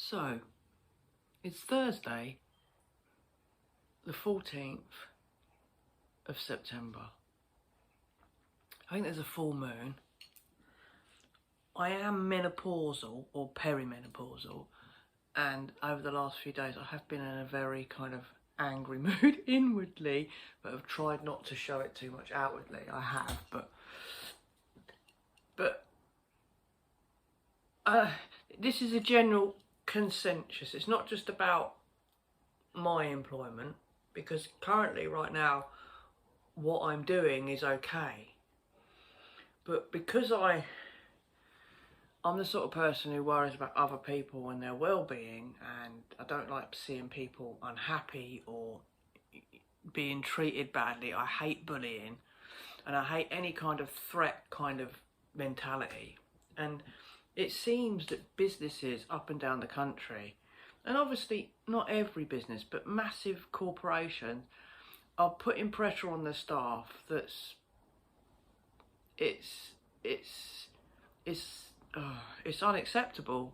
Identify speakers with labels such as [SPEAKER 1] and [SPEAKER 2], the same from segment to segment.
[SPEAKER 1] So, it's Thursday, the 14th of September. I think there's a full moon. I am menopausal or perimenopausal, and over the last few days I have been in a very kind of angry mood inwardly, but have tried not to show it too much outwardly. I have, but this is a general consensus. It's not just about my employment, because currently right now what I'm doing is okay, but because I'm the sort of person who worries about other people and their well-being, and I don't like seeing people unhappy or being treated badly. I hate bullying, and I hate any kind of threat kind of mentality. And it seems that businesses up and down the country, and obviously not every business, but massive corporations, are putting pressure on their staff it's unacceptable.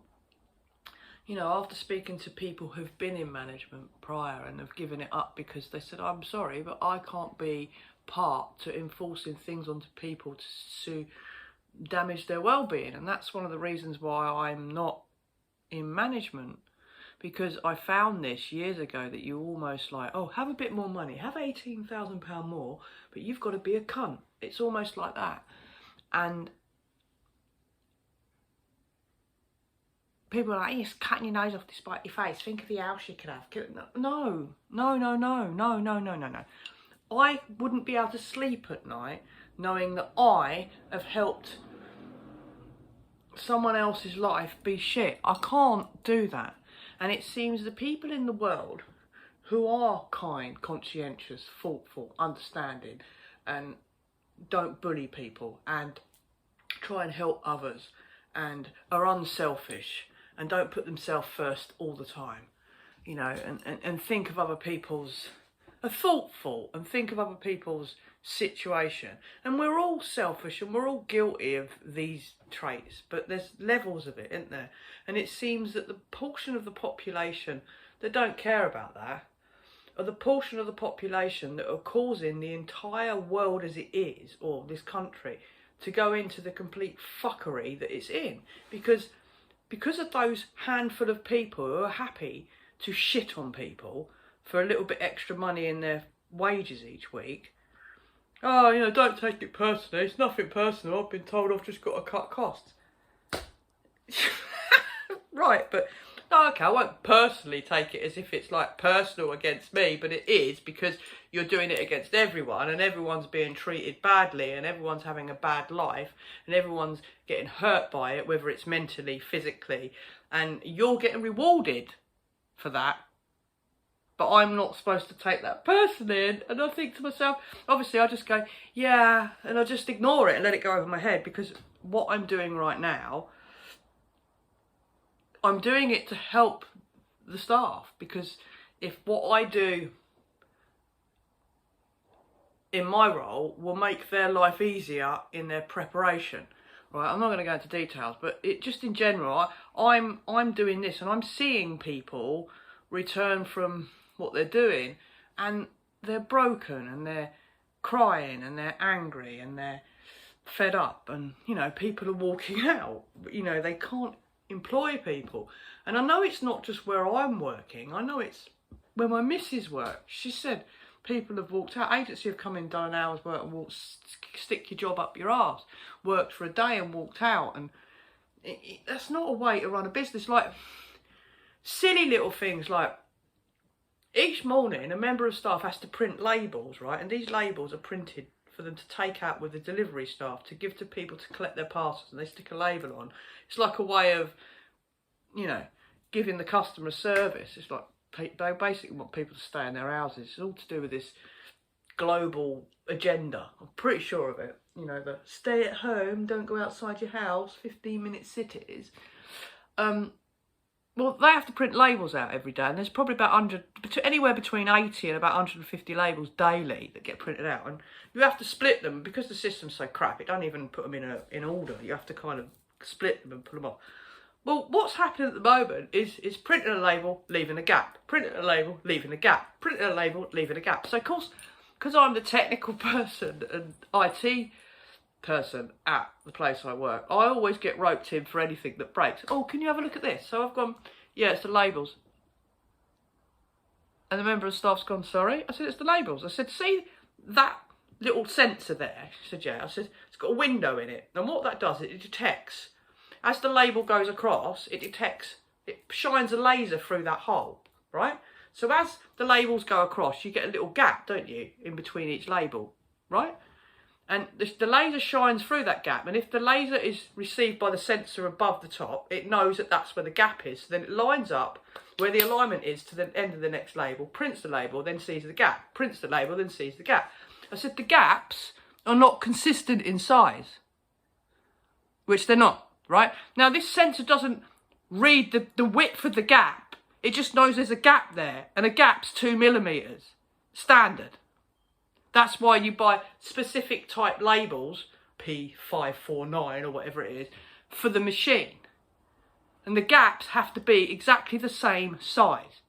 [SPEAKER 1] You know, after speaking to people who've been in management prior and have given it up because they said, I'm sorry, but I can't be part to enforcing things onto people to damage their well-being. And that's one of the reasons why I'm not in management, because I found this years ago, that you almost like, oh, have a bit more money, have £18,000 more, but you've got to be a cunt. It's almost like that. And people are like, you're just cutting your nose off to spite your face. Think of the house you could have. No. I wouldn't be able to sleep at night knowing that I have helped someone else's life be shit. I can't do that. And it seems the people in the world who are kind, conscientious, thoughtful, understanding, and don't bully people, and try and help others, and are unselfish, and don't put themselves first all the time, you know, and think of other people's, are thoughtful and think of other people's situation. And we're all selfish and we're all guilty of these traits, but there's levels of it, isn't there? And it seems that the portion of the population that don't care about that are the portion of the population that are causing the entire world as it is, or this country, to go into the complete fuckery that it's in. Because of those handful of people who are happy to shit on people for a little bit extra money in their wages each week. Oh, you know, don't take it personally. It's nothing personal. I've been told I've just got to cut costs. Right, but no, okay, I won't personally take it as if it's like personal against me, but it is, because you're doing it against everyone, and everyone's being treated badly, and everyone's having a bad life, and everyone's getting hurt by it, whether it's mentally, physically, and you're getting rewarded for that. But I'm not supposed to take that personally. And I think to myself, obviously I just go, yeah, and I just ignore it and let it go over my head, because what I'm doing right now, I'm doing it to help the staff. Because if what I do in my role will make their life easier in their preparation, right? I'm not going to go into details, but it just in general, I'm doing this, and I'm seeing people return from what they're doing, and they're broken, and they're crying, and they're angry, and they're fed up, and you know, people are walking out. You know, they can't employ people. And I know it's not just where I'm working, I know it's where my missus works. She said people have walked out. Agency have come in, done an hour's work, and stick your job up your arse, worked for a day and walked out. And that's not a way to run a business. Like silly little things like, each morning a member of staff has to print labels, right? And these labels are printed for them to take out with the delivery staff to give to people to collect their parcels, and they stick a label on. It's like a way of, you know, giving the customer service. It's like they basically want people to stay in their houses. It's all to do with this global agenda. I'm pretty sure of it. You know, the stay at home, don't go outside your house, 15-minute cities. Well, they have to print labels out every day, and there's probably about anywhere between 80 and about 150 labels daily that get printed out, and you have to split them. Because the system's so crap, it don't even put them in order. You have to kind of split them and pull them off. Well, what's happening at the moment is printing a label, leaving a gap. Printing a label, leaving a gap. Printing a label, leaving a gap. So, of course, because I'm the technical person and IT person at the place I work, I always get roped in for anything that breaks. Oh, can you have a look at this? So I've gone, yeah, it's the labels. And the member of staff's gone, sorry? I said, it's the labels. I said, see that little sensor there? She said, yeah. I said, it's got a window in it. And what that does, it detects. As the label goes across, it detects, it shines a laser through that hole, right? So as the labels go across, you get a little gap, don't you, in between each label, right? And the laser shines through that gap. And if the laser is received by the sensor above the top, it knows that that's where the gap is. So then it lines up where the alignment is to the end of the next label, prints the label, then sees the gap, prints the label, then sees the gap. I said the gaps are not consistent in size, which they're not. Right? Now, this sensor doesn't read the width of the gap. It just knows there's a gap there, and a gap's 2 millimeters. Standard. That's why you buy specific type labels, P549 or whatever it is, for the machine. And the gaps have to be exactly the same size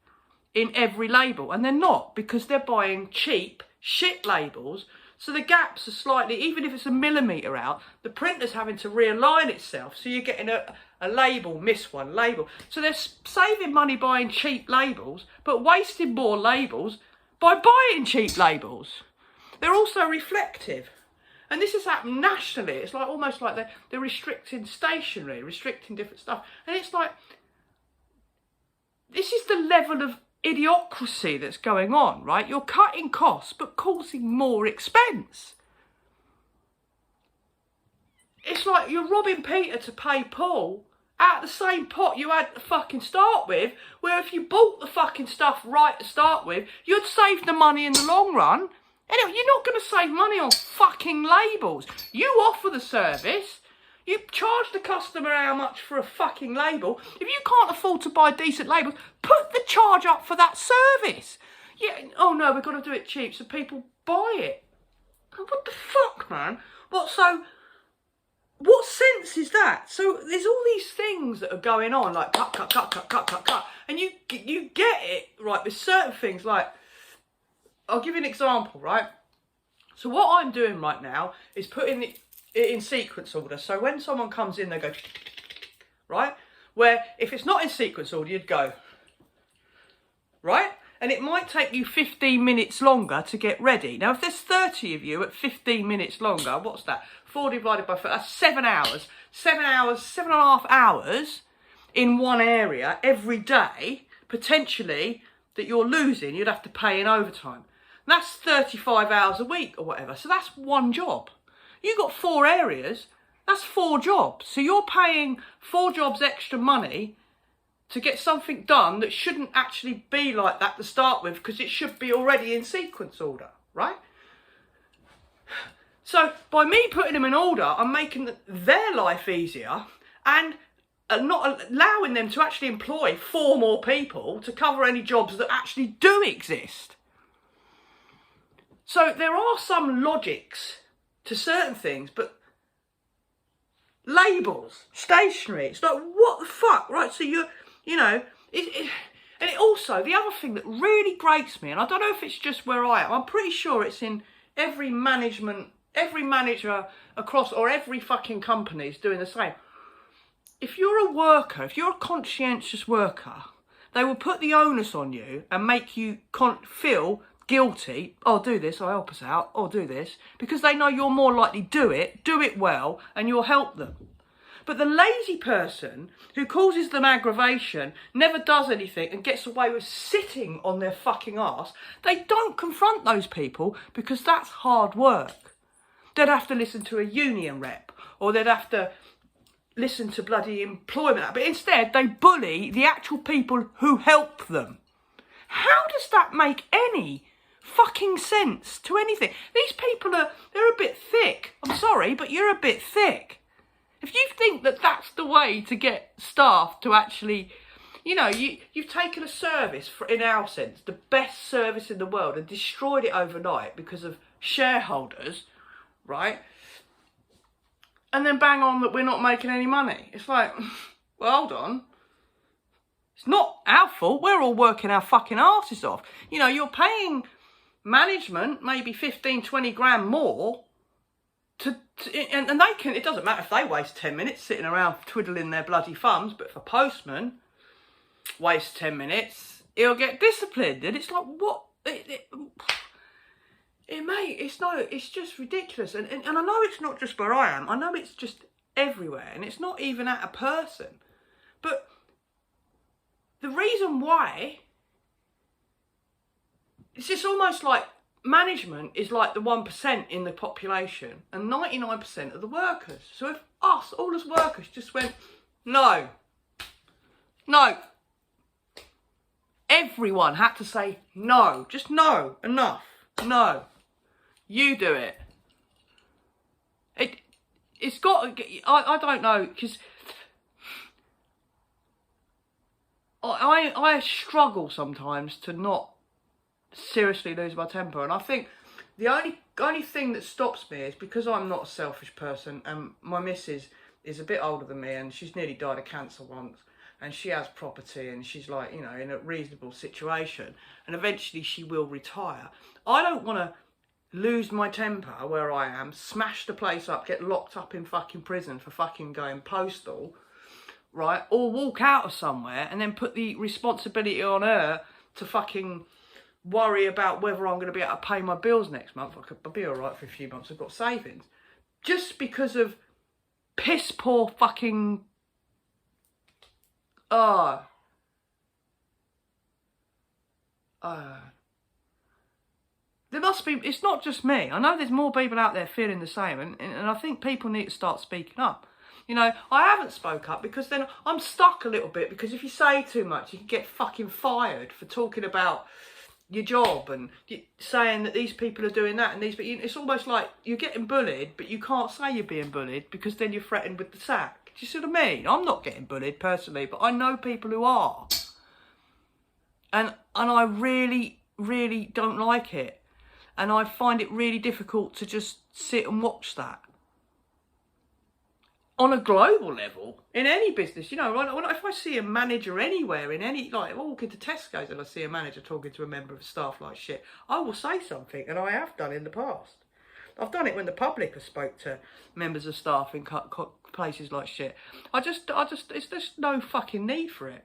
[SPEAKER 1] in every label. And they're not, because they're buying cheap shit labels. So the gaps are slightly, even if it's a millimetre out, the printer's having to realign itself. So you're getting a label, miss one label. So they're saving money buying cheap labels, but wasting more labels by buying cheap labels. They're also reflective. And this has happened nationally. It's like almost like they're restricting stationery, restricting different stuff. And it's like, this is the level of idiocracy that's going on, right? You're cutting costs but causing more expense. It's like you're robbing Peter to pay Paul out of the same pot you had to fucking start with, where if you bought the fucking stuff right to start with, you'd save the money in the long run. Anyway, you're not going to save money on fucking labels. You offer the service. You charge the customer how much for a fucking label. If you can't afford to buy decent labels, put the charge up for that service. Yeah, oh no, we've got to do it cheap so people buy it. What the fuck, man? What sense is that? So there's all these things that are going on, like cut. And you get it, right, with certain things, like, I'll give you an example, right? So what I'm doing right now is putting it in sequence order. So when someone comes in, they go, right? Where if it's not in sequence order, you'd go, right? And it might take you 15 minutes longer to get ready. Now, if there's 30 of you at 15 minutes longer, what's that? 4 divided by 4, that's 7 hours. 7.5 hours in one area every day, potentially, that you're losing, you'd have to pay in overtime. And that's 35 hours a week or whatever. So that's one job. You've got 4 areas, that's 4 jobs. So you're paying 4 jobs extra money to get something done that shouldn't actually be like that to start with, because it should be already in sequence order, right? So by me putting them in order, I'm making their life easier and not allowing them to actually employ 4 more people to cover any jobs that actually do exist. So there are some logics to certain things, but labels, stationery, it's like, what the fuck, right? So you know, and it also, the other thing that really grates me, and I don't know if it's just where I am, I'm pretty sure it's in every manager across, or every fucking company is doing the same. If you're a worker, if you're a conscientious worker, they will put the onus on you and make you feel guilty. Oh, do this, I'll help us out, or do this, because they know you're more likely do it well, and you'll help them. But the lazy person who causes them aggravation, never does anything and gets away with sitting on their fucking arse, they don't confront those people, because that's hard work. They'd have to listen to a union rep, or they'd have to listen to bloody employment. But instead, they bully the actual people who help them. How does that make any fucking sense to anything? These people they're a bit thick. I'm sorry, but you're a bit thick. If you think that that's the way to get staff to actually, you know, you've taken a service, in our sense, the best service in the world, and destroyed it overnight because of shareholders, right? And then bang on that we're not making any money. It's like, Well, hold on. It's not our fault. We're all working our fucking asses off. You know, you're paying management maybe 15, 20 grand more and they can, it doesn't matter if they waste 10 minutes sitting around twiddling their bloody thumbs, but if a postman wastes 10 minutes, he'll get disciplined. And it's like, what? Mate, it's just ridiculous. And I know it's not just where I am. I know it's just everywhere. And it's not even at a person. But the reason why, it's just almost like management is like the 1% in the population and 99% of the workers. So if us, all as workers, just went, no, everyone had to say no, just no, enough, no, you do it. It's got to, I don't know, because I struggle sometimes to not seriously lose my temper, and I think the only thing that stops me is because I'm not a selfish person, and my missus is a bit older than me, and she's nearly died of cancer once, and she has property, and she's like, you know, in a reasonable situation, and eventually she will retire. I don't want to lose my temper where I am, smash the place up, get locked up in fucking prison for fucking going postal, right, or walk out of somewhere and then put the responsibility on her to fucking worry about whether I'm going to be able to pay my bills next month. I'll be alright for a few months, I've got savings. Just because of piss poor fucking... There must be, it's not just me. I know there's more people out there feeling the same, and I think people need to start speaking up. You know, I haven't spoke up because then I'm stuck a little bit, because if you say too much, you can get fucking fired for talking about your job and saying that these people are doing that and these, but it's almost like you're getting bullied, but you can't say you're being bullied because then you're threatened with the sack. Do you see what I mean? I'm not getting bullied personally, but I know people who are, and I really, really don't like it, and I find it really difficult to just sit and watch that. On a global level, in any business, you know, if I see a manager anywhere, in any, like, I walk into Tesco's and I see a manager talking to a member of staff like shit, I will say something, and I have done in the past. I've done it when the public has spoke to members of staff in places like shit. It's just no fucking need for it.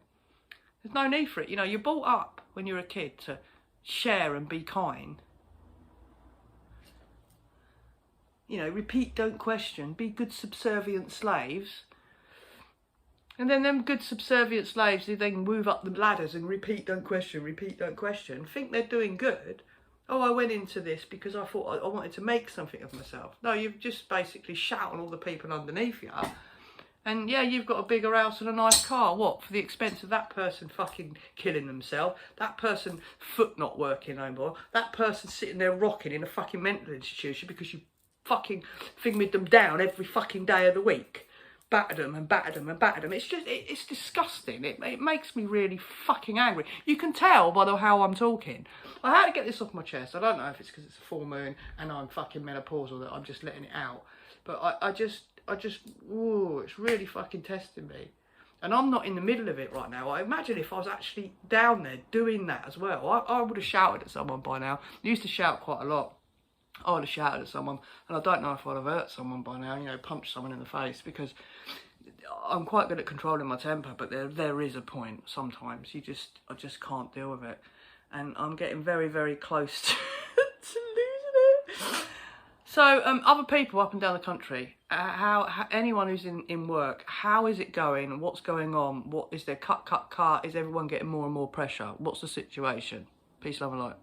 [SPEAKER 1] There's no need for it. You know, you're brought up when you're a kid to share and be kind. You know, repeat, don't question, be good subservient slaves. And then them good subservient slaves who then move up the ladders and repeat, don't question, think they're doing good. Oh, I went into this because I thought I wanted to make something of myself. No, you've just basically shouted on all the people underneath you. And yeah, you've got a bigger house and a nice car. What? For the expense of that person fucking killing themselves, that person foot not working no more, that person sitting there rocking in a fucking mental institution because you fucking fingered them down every fucking day of the week, battered them and battered them and battered them. It's just, it's disgusting. It makes me really fucking angry. You can tell by how I'm talking. I had to get this off my chest. I don't know if it's because it's a full moon and I'm fucking menopausal that I'm just letting it out. But I just, ooh, it's really fucking testing me. And I'm not in the middle of it right now. I imagine if I was actually down there doing that as well, I would have shouted at someone by now. I used to shout quite a lot. I would have shouted at someone, and I don't know if I'd have hurt someone by now, you know, punched someone in the face, because I'm quite good at controlling my temper, but there is a point sometimes. I just can't deal with it. And I'm getting very, very close to losing it. So, other people up and down the country, how anyone who's in work, how is it going? What's going on? What is there? Cut. Is everyone getting more and more pressure? What's the situation? Peace, love and light.